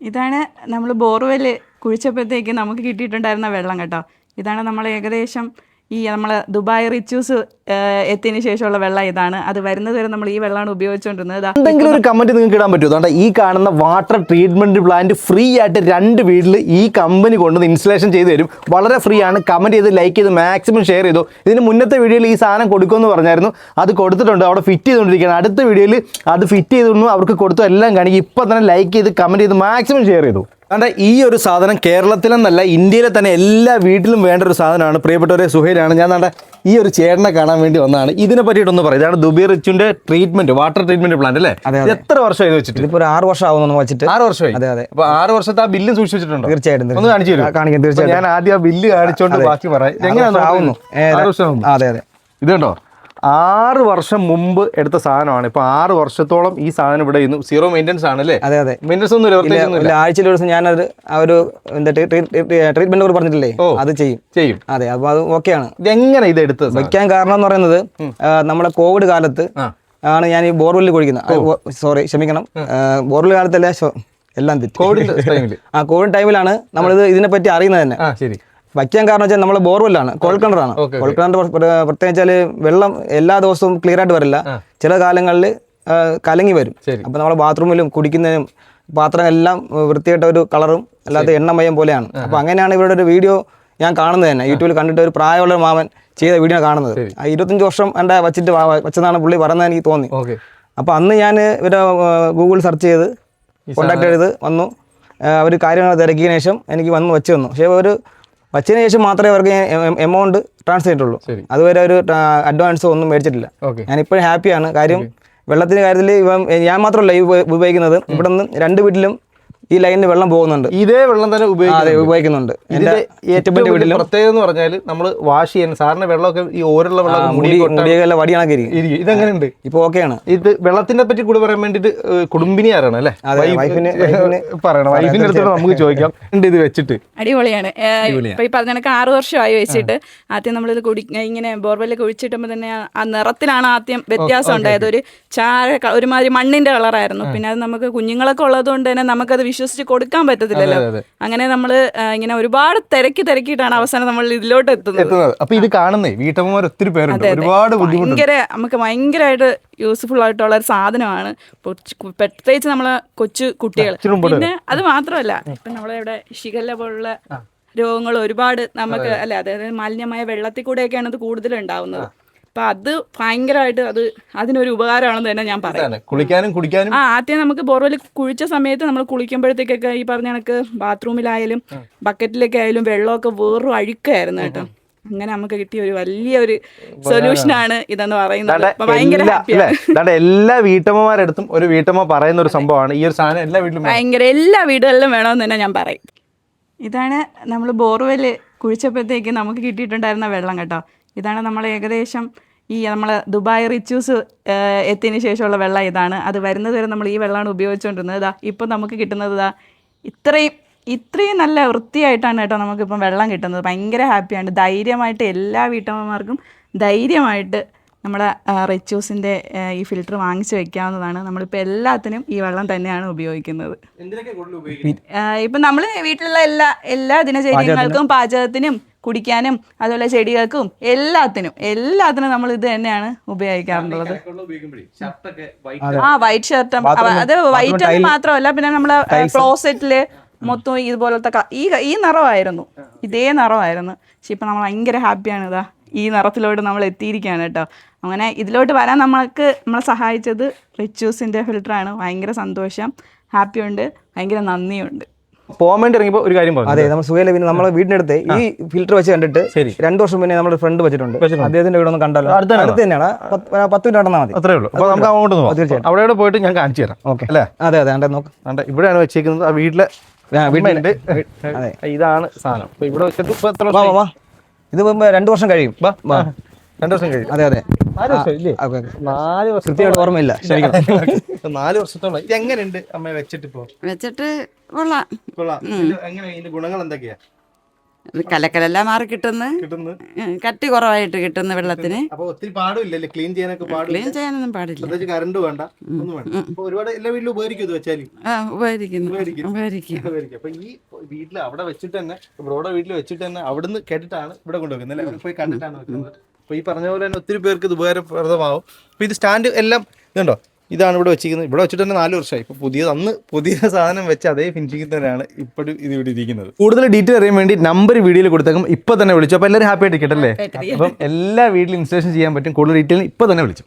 ഇതാണ് നമ്മൾ ബോർവെൽ കുഴിച്ചപ്പോഴത്തേക്ക് നമുക്ക് കിട്ടിയിട്ടുണ്ടായിരുന്ന വെള്ളം കേട്ടോ. ഇതാണ് നമ്മൾ ഏകദേശം നമ്മൾ ദുബായ് റിച്ചൂസ് എത്തിയതിനു ശേഷമുള്ള വെള്ളം ഇതാണ്. അത് വരുന്നത് വരെ നമ്മൾ ഈ വെള്ളമാണ് ഉപയോഗിച്ചുകൊണ്ടിരുന്നത്. എന്തെങ്കിലും ഒരു കമന്റ് നിങ്ങൾക്ക് ഇടാൻ പറ്റുമോ? അതുകൊണ്ട് ഈ കാണുന്ന വാട്ടർ ട്രീറ്റ്മെന്റ് പ്ലാന്റ് ഫ്രീ ആയിട്ട് 2 വീട്ടിൽ ഈ കമ്പനി കൊണ്ടുവന്ന് ഇൻസ്റ്റലേഷൻ ചെയ്ത് തരും. വളരെ ഫ്രീ ആണ്. കമന്റ് ചെയ്ത് ലൈക്ക് ചെയ്ത് മാക്സിമം ഷെയർ ചെയ്തു. ഇതിന് മുന്നത്തെ വീഡിയോയിൽ ഈ സാധനം കൊടുക്കുമെന്ന് പറഞ്ഞായിരുന്നു, അത് കൊടുത്തിട്ടുണ്ട്. അവിടെ ഫിറ്റ് ചെയ്തുകൊണ്ടിരിക്കുകയാണ്. അടുത്ത വീഡിയോയിൽ അത് ഫിറ്റ് ചെയ്തു അവർക്ക് കൊടുത്തു എല്ലാം കാണിക്കും. ഇപ്പം തന്നെ ലൈക്ക് ചെയ്ത് കമന്റ് ചെയ്ത് മാക്സിമം ഷെയർ ചെയ്തു. അതുകൊണ്ട് ഈ ഒരു സാധനം കേരളത്തിലെന്നല്ല ഇന്ത്യയിലെ തന്നെ എല്ലാ വീട്ടിലും വേണ്ട ഒരു സാധനമാണ്. പ്രിയപ്പെട്ടവരെ, സുഹൈലാണ്. ഞാൻ നാട്ടെ ഈ ഒരു ചേട്ടനെ കാണാൻ വേണ്ടി വന്നതാണ്. ഇതിനെ പറ്റിയിട്ടൊന്ന് പറയാം. ഇതാണ് ദുബായ് റിച്ചുവിന്റെ ട്രീറ്റ്മെന്റ്, വാട്ടർ ട്രീറ്റ്മെന്റ് പ്ലാന്റ് അല്ലേ? എത്ര വർഷമായി വെച്ചിട്ട്? ഇപ്പോൾ 6 വർഷം ആവുന്നു വെച്ചിട്ട്. 6 വർഷമായി. അതെ അതെ. അപ്പൊ 6 വർഷത്തെ ആ ബില്ലും സൂക്ഷിച്ചു വെച്ചിട്ടുണ്ടോ? തീർച്ചയായിട്ടും ഒന്ന് കാണിച്ചു തരും. കാണിക്കാം, തീർച്ചയായിട്ടും. ഞാൻ ആദ്യം ആ ബില്ല് കാണിച്ചോണ്ട് ബാക്കി പറയാം. എങ്ങനെയാ ആവുന്നു? 6 വർഷം. അതെ അതെ. ഇത് കണ്ടോ, 6 വർഷം മുമ്പ് എടുത്ത സാധനമാണ്. ഇപ്പൊ 6 വർഷത്തോളം ഈ സാധനം ഇവിടെ ഇരുന്നു. സീറോ മെയിൻ്റെനൻസ് ആണ് അല്ലേ? അതെ അതെ. മെയിൻ്റെനൻസ് ഒന്നും ആഴ്ചയിൽ ഒരു ദിവസം ഞാനത് ഒരു ട്രീറ്റ്മെന്റ് കൂടെ പറഞ്ഞിട്ടില്ലേ, അത് ചെയ്യും. അതെ, അപ്പൊ അത് ഓക്കെയാണ്. ഇതെങ്ങനെ ഇത് എടുത്തത്? വയ്ക്കാൻ കാരണം എന്ന് പറയുന്നത്, നമ്മുടെ കോവിഡ് കാലത്ത് ആണ് ഞാൻ ഈ ബോർവെല്ലിൽ കുഴിക്കുന്നത്. സോറി, ക്ഷമിക്കണം, ബോർവെൽ കാലത്തല്ല, എല്ലാം തെറ്റി. കോവിഡ് ടൈമിലാണ് നമ്മളിത് ഇതിനെപ്പറ്റി അറിയുന്നത് തന്നെ. ശരി. വയ്ക്കാൻ കാരണം വെച്ചാൽ നമ്മൾ ബോർവെല്ലാണ്, കുഴൽക്കിണറാണ്. കുഴൽക്കിണർ പ്രത്യേകിച്ചാൽ വെള്ളം എല്ലാ ദിവസവും ക്ലിയർ ആയിട്ട് വരില്ല. ചില കാലങ്ങളിൽ കലങ്ങി വരും. അപ്പോൾ നമ്മൾ ബാത്റൂമിലും കുടിക്കുന്നതിനും പാത്രം എല്ലാം വൃത്തിയായിട്ട ഒരു കളറും അല്ലാത്ത എണ്ണമയം പോലെയാണ്. അപ്പോൾ അങ്ങനെയാണ് ഇവരുടെ ഒരു വീഡിയോ ഞാൻ കാണുന്നത് തന്നെ. യൂട്യൂബിൽ കണ്ടിട്ട് ഒരു പ്രായമുള്ള മാമൻ ചെയ്ത വീഡിയോ കാണുന്നത്. 25 വർഷം എൻ്റെ വെച്ചതാണ് പുള്ളി പറയുന്നത് എനിക്ക് തോന്നി. അപ്പോൾ അന്ന് ഞാൻ ഇവരെ ഗൂഗിൾ സെർച്ച് ചെയ്ത് കോണ്ടാക്ട് ചെയ്ത് വന്നു. അവർ കാര്യങ്ങൾ തിരക്കിയതിനു ശേഷം എനിക്ക് വന്ന് വെച്ച് തന്നു. പക്ഷേ ഒരു വച്ചതിന് ശേഷം മാത്രമേ അവർക്ക് എമൗണ്ട് ട്രാൻസ്ഫർ ചെയ്തിട്ടുള്ളൂ. അതുവരെ ഒരു അഡ്വാൻസോ ഒന്നും മേടിച്ചിട്ടില്ല. ഞാനിപ്പോഴും ഹാപ്പിയാണ്. കാര്യം വെള്ളത്തിൻ്റെ കാര്യത്തിൽ ഞാൻ മാത്രമല്ല ഈ ഉപയോഗിക്കുന്നത്. ഇവിടെ നിന്ന് 2 വീട്ടിലും ഈ ലൈനിൽ വെള്ളം പോകുന്നുണ്ട്. ഇതേ വെള്ളം തന്നെ ഉപയോഗിക്കുന്നുണ്ട്. എൻ്റെ ഏറ്റവും വലിയ വീട്ടിലും പ്രത്യേകത എന്ന് പറഞ്ഞാൽ നമ്മൾ വാഷ് ചെയ്യാൻ സാറിന് വെള്ളമൊക്കെ ഈ ഓരുള്ള വെള്ളം മുടിയെല്ലാം വടിയാണൊക്കെ ഇരിക്കും. ഇതെങ്ങനെയുണ്ട്? ഇപ്പൊ ഓക്കെയാണ്. ഇത് വെള്ളത്തിനെ പറ്റി കൂടി പറയാൻ വേണ്ടിട്ട് കുടുംബിനി ആരാണ് അല്ലേ? പറയണം. വൈഫിന്റെ അടുത്തോടെ നമുക്ക് ചോദിക്കാം. ഇത് വെച്ചിട്ട് അടിപൊളിയാണ്. ഇപ്പൊ ഈ പറഞ്ഞ കണക്ക് 6 വർഷമായി വെച്ചിട്ട്. ആദ്യം നമ്മളിത് ഇങ്ങനെ ബോർവെല്ലൊക്കെ ഒഴിച്ചിട്ടുമ്പോൾ തന്നെ ആ നിറത്തിലാണ് ആദ്യം വ്യത്യാസം ഉണ്ടായത്. ഒരു ഒരുമാതിരി മണ്ണിന്റെ കളറായിരുന്നു. പിന്നെ അത് നമുക്ക് കുഞ്ഞുങ്ങളൊക്കെ ഉള്ളത് കൊണ്ട് തന്നെ നമുക്കത് വിശ്വസിച്ച് കൊടുക്കാൻ പറ്റത്തില്ലല്ലോ. അങ്ങനെ നമ്മള് ഇങ്ങനെ ഒരുപാട് തിരക്കിയിട്ടാണ് അവസാനം നമ്മൾ ഇതിലോട്ട് എത്തുന്നത്. അപ്പൊ ഇത് കാണുന്നേ വീട്ടമ്മമാർ ഒത്തിരി പേരുണ്ട്. ഒരുപാട് നമുക്ക് ഭയങ്കരമായിട്ട് യൂസ്ഫുൾ ആയിട്ടുള്ള ഒരു സാധനമാണ്. പ്രത്യേകിച്ച് നമ്മളെ കൊച്ചു കുട്ടികൾ. പിന്നെ അത് മാത്രമല്ല, ഇപ്പൊ നമ്മളിവിടെ ഷിഗല്ല പോലുള്ള രോഗങ്ങൾ ഒരുപാട് നമുക്ക് അല്ലെ, അതായത് മാലിന്യമായ വെള്ളത്തിൽ കൂടെയൊക്കെയാണ് അത് കൂടുതൽ ഉണ്ടാവുന്നത്. അപ്പൊ അത് ഭയങ്കരമായിട്ട് അതിനൊരു ഉപകാരമാണെന്ന് തന്നെ ഞാൻ പറയാം. കുളിക്കാനും കുടിക്കാനും. ആദ്യം നമുക്ക് ബോർവെൽ കുഴിച്ച സമയത്ത് നമ്മൾ കുളിക്കുമ്പോഴത്തേക്കൊക്കെ ഈ പറഞ്ഞ കണക്ക് ബാത്റൂമിലായാലും ബക്കറ്റിലൊക്കെ ആയാലും വെള്ളമൊക്കെ വേറൊരു അഴുക്കായിരുന്നു കേട്ടോ. അങ്ങനെ നമുക്ക് കിട്ടിയ ഒരു വലിയൊരു സൊല്യൂഷനാണ് ഇതെന്ന് പറയുന്നത്. ഭയങ്കര ഹാപ്പിയാണ്. എല്ലാ വീട്ടമ്മമാരടുത്തും ഒരു വീട്ടമ്മ പറയുന്ന ഒരു സംഭവമാണ് ഈ ഒരു സാധനം. എല്ലാ വീട്ടിലും എല്ലാ വീടുകളിലും വേണമെന്ന് തന്നെ ഞാൻ പറയും. ഇതാണ് നമ്മൾ ബോർവെൽ കുഴിച്ചപ്പോഴത്തേക്ക് നമുക്ക് കിട്ടിയിട്ടുണ്ടായിരുന്ന വെള്ളം കേട്ടോ. ഇതാണ് നമ്മൾ ഏകദേശം നമ്മൾ ദുബായ് റിച്ചൂസ് എത്തിയതിനു ശേഷമുള്ള വെള്ളം ഇതാണ്. അത് വരുന്നത് വരെ നമ്മൾ ഈ വെള്ളമാണ് ഉപയോഗിച്ചുകൊണ്ടിരുന്നത്. ഇപ്പം നമുക്ക് കിട്ടുന്നത് ഇത്രയും നല്ല വൃത്തിയായിട്ടാണ് കേട്ടോ നമുക്കിപ്പം വെള്ളം കിട്ടുന്നത്. ഭയങ്കര ഹാപ്പിയാണ്. ധൈര്യമായിട്ട് എല്ലാ വീട്ടമ്മമാർക്കും ധൈര്യമായിട്ട് നമ്മുടെ റിച്ചൂസിൻ്റെ ഈ ഫിൽറ്റർ വാങ്ങിച്ച് വെക്കാവുന്നതാണ്. നമ്മളിപ്പോൾ എല്ലാത്തിനും ഈ വെള്ളം തന്നെയാണ് ഉപയോഗിക്കുന്നത്. ഇപ്പം നമ്മൾ വീട്ടിലുള്ള എല്ലാ ദിനചര്യങ്ങൾക്കും, പാചകത്തിനും, കുടിക്കാനും, അതുപോലെ ചെടികൾക്കും എല്ലാത്തിനും നമ്മൾ ഇത് തന്നെയാണ് ഉപയോഗിക്കാറുള്ളത്. വൈറ്റ് ഷർട്ടും അത് വൈറ്റ് എന്ന് മാത്രമല്ല, പിന്നെ നമ്മളെ ക്ലോസറ്റില് മൊത്തം ഇതുപോലത്തെ ഈ നിറമായിരുന്നു, ഇതേ നിറമായിരുന്നു. പക്ഷെ ഇപ്പം നമ്മൾ ഭയങ്കര ഹാപ്പിയാണ്. ഈ നിറത്തിലോട്ട് നമ്മൾ എത്തിയിരിക്കുകയാണ് കേട്ടോ. അങ്ങനെ ഇതിലോട്ട് വരാൻ നമ്മളെ സഹായിച്ചത് റിച്ചൂസിൻ്റെ ഫിൽറ്ററാണ്. ഭയങ്കര സന്തോഷം, ഹാപ്പിയുണ്ട്, ഭയങ്കര നന്ദിയുണ്ട്. പോകാൻ വേണ്ടി ഇറങ്ങിയപ്പോൾ ഒരു കാര്യം പറഞ്ഞു. അതെ, നമ്മൾ സുഖയിലെ പിന്നെ നമ്മളെ വീടിനടുത്ത് ഈ ഫിൽറ്റർ വെച്ച് കണ്ടിട്ട് 2 വർഷം പിന്നെ നമ്മുടെ ഫ്രണ്ട് വെച്ചിട്ടുണ്ട്. അദ്ദേഹത്തിന്റെ വീടൊന്ന് കണ്ടല്ലോ, അടുത്ത് തന്നെയാണ്. 10 മിനിറ്റ് നടന്നാൽ മതി. അത്രേ ഉള്ളൂ. അപ്പോൾ നമുക്ക് അങ്ങോട്ട് പോകാം. തീർച്ചയായും അവിടെ പോയിട്ട് ഞാൻ കാണിച്ചു തരാം. ഓക്കെ അല്ലേ? അതെ അതെ. നോക്കാം, ഇവിടെയാണ് വെച്ചേക്കുന്നത്. ആ വീട്ടിലെ ഇതാണ് സാധനം. ഇവിടെ വെച്ചിട്ട് ഇത് 2 വർഷം കഴിയും. 2 വർഷം കഴിയും. അതെ അതെ. 4 വർഷം ഇല്ലേ? 4 വർഷം കൃത്യമായിട്ട് ഓർമ്മയില്ല. 4 വർഷത്തോളം. ഇത് എങ്ങനെയുണ്ട് അമ്മ വെച്ചിട്ട്? വെച്ചിട്ട് കൊള്ളാം. എങ്ങനെ ഇതിന്റെ ഗുണങ്ങൾ എന്തൊക്കെയാ? കലക്കലെല്ലാം മാറി കിട്ടുന്നു, കട്ടി കുറവായിട്ട് കിട്ടുന്ന വെള്ളത്തിന്. അപ്പൊ ഒത്തിരി പാടില്ലല്ലേ ക്ലീൻ ചെയ്യാനൊക്കെ? ക്ലീൻ ചെയ്യാനൊന്നും പാടില്ല. പ്രത്യേകിച്ച് കറണ്ട് വേണ്ട, ഒന്നും വേണ്ട. അപ്പൊ ഒരുപാട് എല്ലാ വീട്ടിലും ഉപകരിക്കും ഇത് വെച്ചാൽ. ഉപകരിക്കും. അപ്പൊ ഈ വീട്ടിൽ അവിടെ വെച്ചിട്ട് തന്നെ, ബ്രോയുടെ വീട്ടിൽ വെച്ചിട്ട് തന്നെ അവിടുന്ന് കേട്ടിട്ടാണ് ഇവിടെ കൊണ്ടുവെക്കുന്നത് അല്ലേ? പോയി കണ്ടിട്ടാണ് വെക്കുന്നത്. അപ്പൊ ഈ പറഞ്ഞ പോലെ തന്നെ ഒത്തിരി പേർക്ക് ഇത് ഉപകാരപ്രദമാവും. അപ്പൊ ഇത് സ്റ്റാൻഡ് എല്ലാം ഇതുണ്ടോ, ഇതാണ് ഇവിടെ വെച്ചിരിക്കുന്നത്. ഇവിടെ വെച്ചിട്ട് തന്നെ 4 വർഷമായി. ഇപ്പോൾ പുതിയ സാധനം വെച്ച് അതേ ഫിനിഷിംഗ് തന്നെയാണ് ഇപ്പോഴും ഇത് ഇവിടെ ഇരിക്കുന്നത്. കൂടുതൽ ഡീറ്റെയിൽ അറിയാൻ വേണ്ടി നമ്പർ വീഡിയോയിൽ കൊടുത്തേക്കും. ഇപ്പോൾ തന്നെ വിളിച്ചു. അപ്പോൾ എല്ലാവരും ഹാപ്പി ആയിട്ട് ഇരിക്കട്ടെ അല്ലേ? അപ്പം എല്ലാ വീട്ടിലും ഇൻസ്റ്റലേഷൻ ചെയ്യാൻ പറ്റും. കൂടുതൽ ഡീറ്റെയിൽ ഇപ്പോൾ തന്നെ വിളിച്ചു.